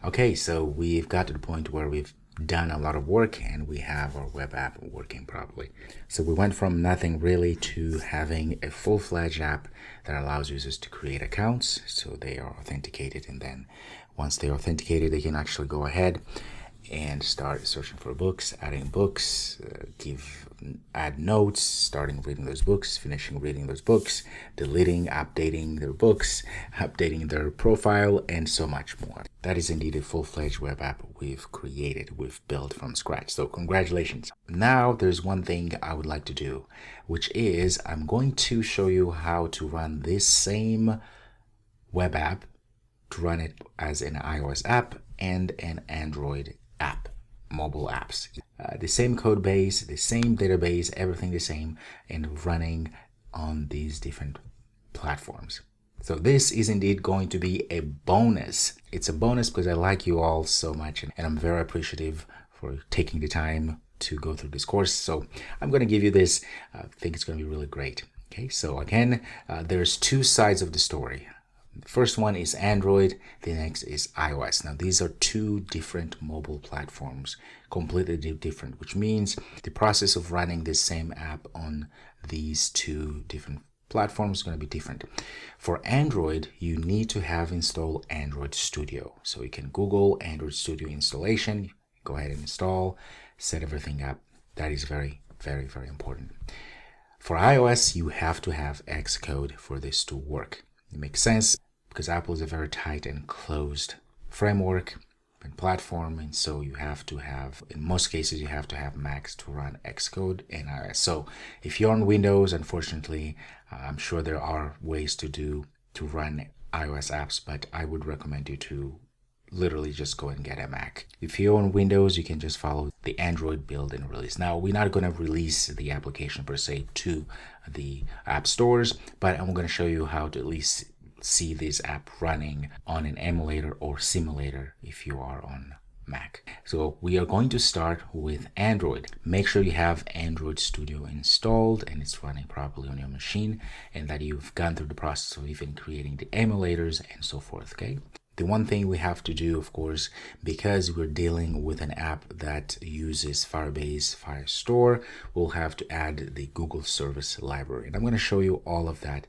Okay, so we've got to the point where we've done a lot of work and we have our web app working properly. So we went from nothing really to having a full-fledged app that allows users to create accounts so they are authenticated, and then once they're authenticated they can actually go ahead and start searching for books, adding books, add notes, starting reading those books, finishing reading those books, deleting, updating their books, updating their profile, and so much more. That is indeed a full-fledged web app we've created, we've built from scratch. So congratulations. Now there's one thing I would like to do, which is I'm going to show you how to run this same web app, to run it as an iOS app and an Android app, mobile apps. The same code base, the same database, everything the same, and running on these different platforms. So this is indeed going to be a bonus. It's a bonus because I like you all so much, and I'm very appreciative for taking the time to go through this course. So I'm going to give you this. I think it's going to be really great. Okay, so again, there's two sides of the story. The first one is Android, the next is iOS. Now these are two different mobile platforms, completely different, which means the process of running the same app on these two different platforms is going to be different. For Android, you need to have installed Android Studio. So you can Google Android Studio installation, go ahead and install, set everything up. That is very, very, very important. For iOS, you have to have Xcode for this to work. It makes sense because Apple is a very tight and closed framework and platform, and so you have to have, in most cases, you have to have Macs to run Xcode and iOS. So if you're on Windows, unfortunately, I'm sure there are ways to run iOS apps, but I would recommend you to literally just go and get a Mac. If you're on Windows, you can just follow the Android build and release. Now, we're not going to release the application per se to the app stores, but I'm going to show you how to at least see this app running on an emulator or simulator if you are on Mac. So we are going to start with Android. Make sure you have Android Studio installed and it's running properly on your machine, and that you've gone through the process of even creating the emulators and so forth. Okay. The one thing we have to do, of course, because we're dealing with an app that uses Firebase Firestore, we'll have to add the Google Service Library. And I'm going to show you all of that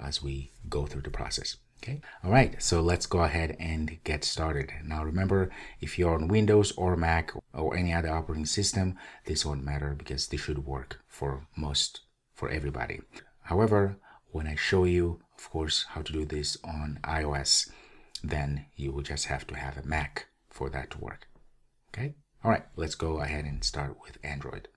as we go through the process. Okay. All right. So let's go ahead and get started. Now, remember, if you're on Windows or Mac or any other operating system, this won't matter because this should work for everybody. However, when I show you, of course, how to do this on iOS, then you will just have to have a Mac for that to work. Okay. All right. Let's go ahead and start with Android.